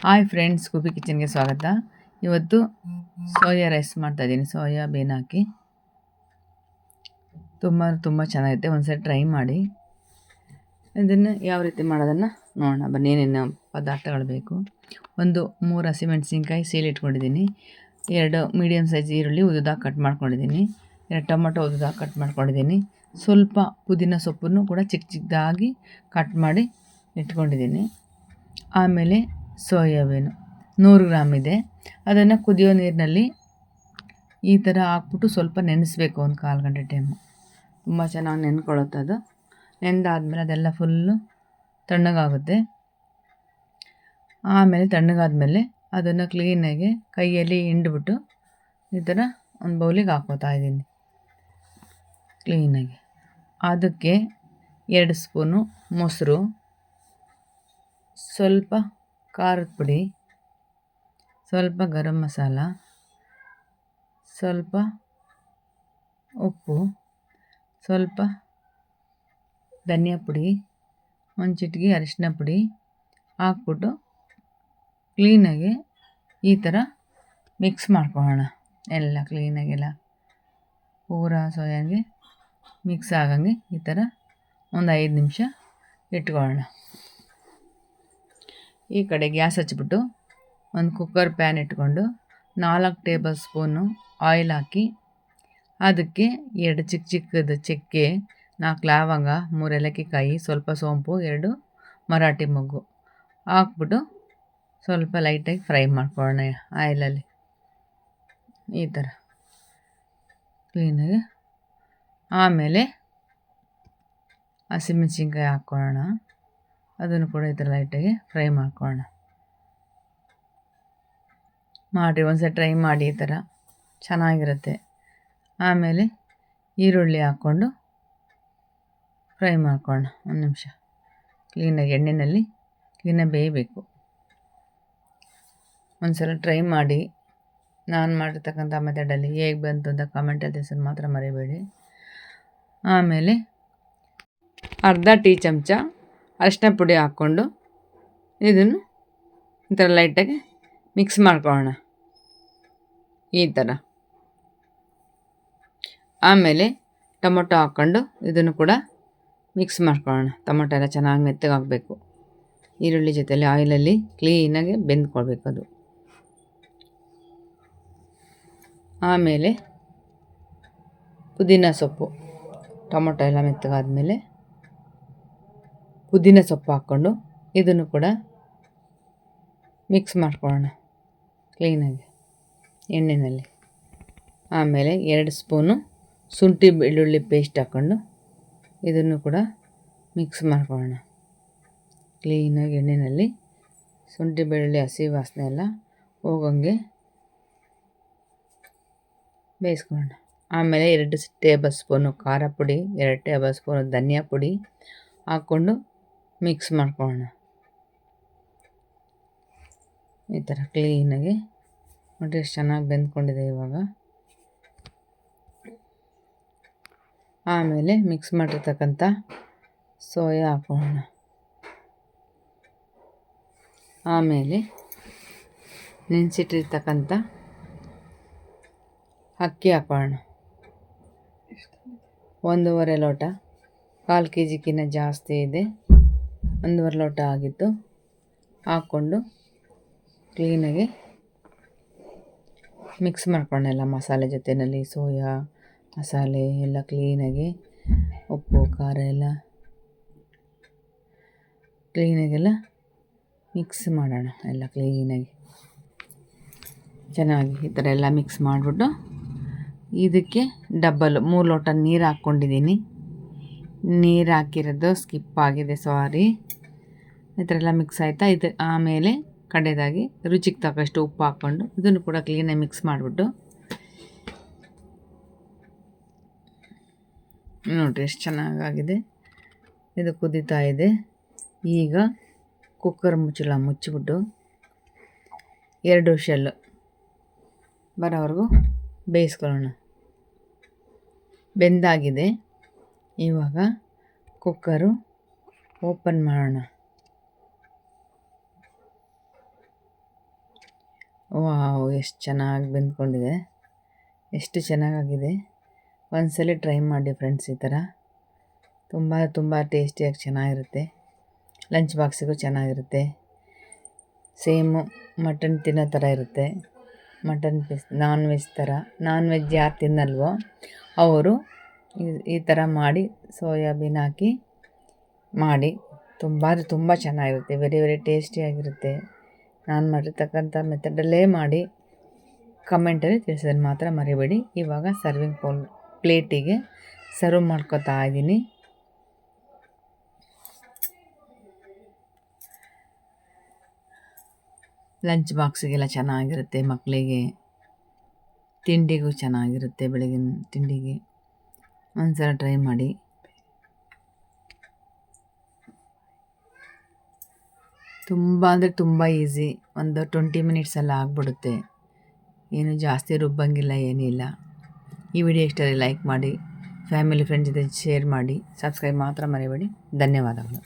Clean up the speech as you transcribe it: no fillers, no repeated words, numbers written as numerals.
Hi friends, Kubi ಕಿಚನ್ಗೆ ಸ್ವಾಗತ. ಇವತ್ತು soya rice ಮಾಡ್ತಾಯಿದ್ದೀನಿ. ಸೋಯಾಬೀನ್ ಹಾಕಿ ತುಂಬ ಚೆನ್ನಾಗಿರುತ್ತೆ. ಒಂದ್ಸರಿ ಟ್ರೈ ಮಾಡಿ. ಇದನ್ನು ಯಾವ ರೀತಿ ಮಾಡೋದನ್ನು ನೋಡೋಣ ಬನ್ನಿ. ಏನೇನು ಪದಾರ್ಥಗಳು ಬೇಕು: 3 ಹಸಿಮೆಣಸಿನ್ಕಾಯಿ ಸೀಳಿಟ್ಕೊಂಡಿದ್ದೀನಿ, 2 ಮೀಡಿಯಮ್ ಸೈಜ್ ಈರುಳ್ಳಿ ಉದ್ದುದಾಗಿ ಕಟ್ ಮಾಡ್ಕೊಂಡಿದ್ದೀನಿ, 2 ಟೊಮೊಟೊ ಉದ್ದುದಾಗಿ ಕಟ್ ಮಾಡ್ಕೊಂಡಿದ್ದೀನಿ, ಸ್ವಲ್ಪ ಪುದೀನ ಸೊಪ್ಪನ್ನು ಕೂಡ ಚಿಕ್ಕದಾಗಿ ಕಟ್ ಮಾಡಿ ಇಟ್ಕೊಂಡಿದ್ದೀನಿ. ಆಮೇಲೆ ಸೋಯಾಬೀನು 100 ಗ್ರಾಮ್ ಇದೆ. ಅದನ್ನು ಕುದಿಯೋ ನೀರಿನಲ್ಲಿ ಈ ಥರ ಹಾಕ್ಬಿಟ್ಟು ಸ್ವಲ್ಪ ನೆನೆಸ್ಬೇಕು. 1/4 ಗಂಟೆ ಟೈಮು. ತುಂಬ ಚೆನ್ನಾಗಿ ನೆನ್ಕೊಳ್ಳುತ್ತೆ. ಅದು ನೆಂದಾದ್ಮೇಲೆ ಅದೆಲ್ಲ ಫುಲ್ಲು ತಣ್ಣಗಾಗುತ್ತೆ. ಆಮೇಲೆ ತಣ್ಣಗಾದ್ಮೇಲೆ ಅದನ್ನು ಕ್ಲೀನಾಗಿ ಕೈಯಲ್ಲಿ ಹಿಂಡ್ಬಿಟ್ಟು ಈ ಥರ ಒಂದು ಬೌಲಿಗೆ ಹಾಕ್ಕೋತಾ ಇದ್ದೀನಿ ಕ್ಲೀನಾಗಿ. ಅದಕ್ಕೆ 2 ಸ್ಪೂನು ಮೊಸರು, ಸ್ವಲ್ಪ ಖಾರದ ಪುಡಿ, ಸ್ವಲ್ಪ ಗರಂ ಮಸಾಲ, ಸ್ವಲ್ಪ ಉಪ್ಪು, ಸ್ವಲ್ಪ ಧನಿಯಾ ಪುಡಿ, ಒಂದು ಚಿಟಿಕೆ ಅರಿಶಿನ ಪುಡಿ ಹಾಕ್ಬಿಟ್ಟು ಕ್ಲೀನಾಗಿ ಈ ಥರ ಮಿಕ್ಸ್ ಮಾಡ್ಕೊಳ್ಳೋಣ. ಎಲ್ಲ ಕ್ಲೀನಾಗೆಲ್ಲ ಪೂರಾ ಸೋಯಾಗೆ ಮಿಕ್ಸ್ ಆಗಂಗೆ ಈ ಥರ ಒಂದು 5 ನಿಮಿಷ ಇಟ್ಕೊಳ್ಳೋಣ. ಈ ಕಡೆ ಗ್ಯಾಸ್ ಹಚ್ಬಿಟ್ಟು ಒಂದು ಕುಕ್ಕರ್ ಪ್ಯಾನ್ ಇಟ್ಕೊಂಡು 4 ಟೇಬಲ್ ಸ್ಪೂನು ಆಯಿಲ್ ಹಾಕಿ, ಅದಕ್ಕೆ 2 ಚಿಕ್ಕದು ಚಕ್ಕೆ, 4 ಲವಂಗ, 3 ಏಲಕ್ಕಿಕಾಯಿ, ಸ್ವಲ್ಪ ಸೋಂಪು, 2 ಮರಾಠಿ ಮೊಗ್ಗು ಹಾಕ್ಬಿಟ್ಟು ಸ್ವಲ್ಪ ಲೈಟಾಗಿ ಫ್ರೈ ಮಾಡ್ಕೊಳ್ಳೋಣ ಆಯಿಲಲ್ಲಿ. ಈ ಥರ ಕ್ಲೀನಾಗಿ. ಆಮೇಲೆ ಹಸಿಮೆಣಸಿನ್ಕಾಯಿ ಹಾಕ್ಕೊಳ್ಳೋಣ. ಅದನ್ನು ಕೂಡ ಈ ಥರ ಲೈಟಾಗಿ ಫ್ರೈ ಮಾಡ್ಕೊಳ್ಳೋಣ. ಒಂದ್ಸಲ ಟ್ರೈ ಮಾಡಿ, ಈ ಥರ ಚೆನ್ನಾಗಿರುತ್ತೆ. ಆಮೇಲೆ ಈರುಳ್ಳಿ ಹಾಕ್ಕೊಂಡು ಫ್ರೈ ಮಾಡ್ಕೊಳ್ಳೋಣ 1 ನಿಮಿಷ. ಕ್ಲೀನಾಗಿ ಎಣ್ಣೆಯಲ್ಲಿ ಕ್ಲೀನಾಗಿ ಬೇಯಬೇಕು. ಒಂದ್ಸಲ ಟ್ರೈ ಮಾಡಿ. ನಾನು ಮಾಡಿರ್ತಕ್ಕಂಥ ಮೆಥಡಲ್ಲಿ ಹೇಗೆ ಬಂತು ಅಂತ ಕಾಮೆಂಟಲ್ಲಿ ತಿಳಿಸೋದು ಮಾತ್ರ ಮರಿಬೇಡಿ. ಆಮೇಲೆ ಅರ್ಧ ಟೀ ಚಮಚ ಅರಿಶಿನ ಪುಡಿ ಹಾಕ್ಕೊಂಡು ಇದನ್ನು ಈ ಥರ ಲೈಟಾಗಿ ಮಿಕ್ಸ್ ಮಾಡ್ಕೊಳ್ಳೋಣ ಈ ಥರ. ಆಮೇಲೆ ಟೊಮೊಟೊ ಹಾಕ್ಕೊಂಡು ಇದನ್ನು ಕೂಡ ಮಿಕ್ಸ್ ಮಾಡ್ಕೊಳ್ಳೋಣ. ಟೊಮೊಟೊ ಎಲ್ಲ ಚೆನ್ನಾಗಿ ಮೆತ್ತಗಾಗಬೇಕು. ಈರುಳ್ಳಿ ಜೊತೆಯಲ್ಲಿ ಆಯಿಲಲ್ಲಿ ಕ್ಲೀನಾಗಿ ಬೆಂದ್ಕೊಳ್ಬೇಕು ಅದು. ಆಮೇಲೆ ಪುದೀನ ಸೊಪ್ಪು, ಟೊಮೊಟೊ ಎಲ್ಲ ಮೆತ್ತಗಾದ್ಮೇಲೆ ಪುದೀನ ಸೊಪ್ಪು ಹಾಕ್ಕೊಂಡು ಇದನ್ನು ಕೂಡ ಮಿಕ್ಸ್ ಮಾಡ್ಕೊಳ್ಳೋಣ ಕ್ಲೀನಾಗಿ ಎಣ್ಣೆಯಲ್ಲಿ. ಆಮೇಲೆ 2 ಸ್ಪೂನು ಶುಂಠಿ ಬೆಳ್ಳುಳ್ಳಿ ಪೇಸ್ಟ್ ಹಾಕ್ಕೊಂಡು ಇದನ್ನು ಕೂಡ ಮಿಕ್ಸ್ ಮಾಡ್ಕೊಳ್ಳೋಣ ಕ್ಲೀನಾಗಿ ಎಣ್ಣೆಯಲ್ಲಿ. ಶುಂಠಿ ಬೆಳ್ಳುಳ್ಳಿ ಹಸಿ ವಾಸನೆ ಎಲ್ಲ ಹೋಗೋಂಗೆ ಬೇಯಿಸ್ಕೊಳ್ಳೋಣ. ಆಮೇಲೆ 2 ಟೇಬಲ್ ಸ್ಪೂನು ಖಾರ ಪುಡಿ, 2 ಟೇಬಲ್ ಸ್ಪೂನು ಧನಿಯಾ ಪುಡಿ ಹಾಕ್ಕೊಂಡು ಮಿಕ್ಸ್ ಮಾಡ್ಕೊಳ್ಳೋಣ ಈ ಥರ ಕ್ಲೀನಾಗಿ. ನೋಡಿ ಎಷ್ಟು ಚೆನ್ನಾಗಿ ಬೆಂದ್ಕೊಂಡಿದೆ ಇವಾಗ. ಆಮೇಲೆ ಮಿಕ್ಸ್ ಮಾಡಿರ್ತಕ್ಕಂಥ ಸೋಯಾ ಹಾಕೊಳ್ಳೋಣ. ಆಮೇಲೆ ನೆನೆಸಿಟ್ಟಿರ್ತಕ್ಕಂಥ ಅಕ್ಕಿ ಹಾಕೊಳ್ಳೋಣ. 1.5 ಲೋಟ, 1/4 kgಕ್ಕಿಂತ ಜಾಸ್ತಿ ಇದೆ. 1.5 ಲೋಟ ಆಗಿತ್ತು. ಹಾಕ್ಕೊಂಡು ಕ್ಲೀನಾಗಿ ಮಿಕ್ಸ್ ಮಾಡ್ಕೊಳ್ಳೋಣ ಎಲ್ಲ ಮಸಾಲೆ ಜೊತೆಯಲ್ಲಿ. ಸೋಯಾ ಮಸಾಲೆ ಎಲ್ಲ ಕ್ಲೀನಾಗಿ, ಉಪ್ಪು ಖಾರ ಎಲ್ಲ ಕ್ಲೀನಾಗೆಲ್ಲ ಮಿಕ್ಸ್ ಮಾಡೋಣ ಎಲ್ಲ ಕ್ಲೀನಾಗಿ ಚೆನ್ನಾಗಿ. ಈ ಥರ ಎಲ್ಲ ಮಿಕ್ಸ್ ಮಾಡಿಬಿಟ್ಟು ಇದಕ್ಕೆ 3 ಲೋಟ ನೀರು ಹಾಕ್ಕೊಂಡಿದ್ದೀನಿ. ನೀರು ಹಾಕಿರೋದು ಸ್ಕಿಪ್ ಆಗಿದೆ, ಸಾರಿ. ಈ ಥರ ಎಲ್ಲ ಮಿಕ್ಸ್ ಆಯಿತಾ. ಇದು ಆಮೇಲೆ ಕಡೆಯದಾಗಿ ರುಚಿಗೆ ತಕ್ಕಷ್ಟು ಉಪ್ಪು ಹಾಕ್ಕೊಂಡು ಇದನ್ನು ಕೂಡ ಕ್ಲೀನಾಗಿ ಮಿಕ್ಸ್ ಮಾಡಿಬಿಟ್ಟು ನೋಡಿರಿ ಎಷ್ಟು ಚೆನ್ನಾಗಾಗಿದೆ. ಇದು ಕುದೀತಾ ಇದೆ. ಈಗ ಕುಕ್ಕರ್ ಮುಚ್ಚಳ ಮುಚ್ಚಿಬಿಟ್ಟು 2 ವಿಷಲ್ ಬರೋವರೆಗೂ ಬೇಯಿಸ್ಕೊಳ್ಳೋಣ. ಬೆಂದಾಗಿದೆ. ಇವಾಗ ಕುಕ್ಕರು ಓಪನ್ ಮಾಡೋಣ. ವಾವ್, ಎಷ್ಟು ಚೆನ್ನಾಗಿ ಬೆಂದ್ಕೊಂಡಿದೆ, ಎಷ್ಟು ಚೆನ್ನಾಗಾಗಿದೆ. ಒಂದ್ಸಲ ಟ್ರೈ ಮಾಡಿ ಫ್ರೆಂಡ್ಸ್. ಈ ಥರ ತುಂಬ ಟೇಸ್ಟಿಯಾಗಿ ಚೆನ್ನಾಗಿರುತ್ತೆ. ಲಂಚ್ ಬಾಕ್ಸಿಗೂ ಚೆನ್ನಾಗಿರುತ್ತೆ. ಸೇಮು ಮಟನ್ ತಿನ್ನೋ ಥರ ಇರುತ್ತೆ. ಮಟನ್ ಪೀಸ್ ನಾನ್ ವೆಜ್ ಥರ. ನಾನ್ ವೆಜ್ ಯಾರು ತಿನ್ನಲ್ವೋ ಅವರು ಈ ಥರ ಮಾಡಿ ಸೋಯಾಬೀನ್ ಹಾಕಿ ಮಾಡಿ ತುಂಬ ಚೆನ್ನಾಗಿರುತ್ತೆ. ವೆರಿ ಟೇಸ್ಟಿಯಾಗಿರುತ್ತೆ. ನಾನು ಮಾಡಿರ್ತಕ್ಕಂಥ ಮೆಥಡಲ್ಲೇ ಮಾಡಿ ಕಮೆಂಟಲ್ಲಿ ತಿಳಿಸೋದನ್ನು ಮಾತ್ರ ಮರಿಬೇಡಿ. ಇವಾಗ ಸರ್ವಿಂಗ್ ಪ್ಲೇಟಿಗೆ ಸರ್ವ್ ಮಾಡ್ಕೊತಾ ಇದ್ದೀನಿ. ಲಂಚ್ ಬಾಕ್ಸಿಗೆಲ್ಲ ಚೆನ್ನಾಗಿರುತ್ತೆ. ಮಕ್ಕಳಿಗೆ ತಿಂಡಿಗೂ ಚೆನ್ನಾಗಿರುತ್ತೆ. ಬೆಳಗಿನ ತಿಂಡಿಗೆ ಒಂದ್ಸಲ ಟ್ರೈ ಮಾಡಿ. ತುಂಬ ಅಂದರೆ ತುಂಬ ಈಸಿ. ಒಂದು 20 ಮಿನಿಟ್ಸೆಲ್ಲ ಆಗಿಬಿಡುತ್ತೆ. ಏನು ಜಾಸ್ತಿ ರುಬ್ಬಂಗಿಲ್ಲ, ಏನಿಲ್ಲ. ಈ ವಿಡಿಯೋ ಇಷ್ಟ ಲೈಕ್ ಮಾಡಿ, ಫ್ಯಾಮಿಲಿ ಫ್ರೆಂಡ್ಸ್ ಜೊತೆ ಶೇರ್ ಮಾಡಿ, ಸಬ್ಸ್ಕ್ರೈಬ್ ಮಾತ್ರ ಮರಿಬೇಡಿ. ಧನ್ಯವಾದಗಳು.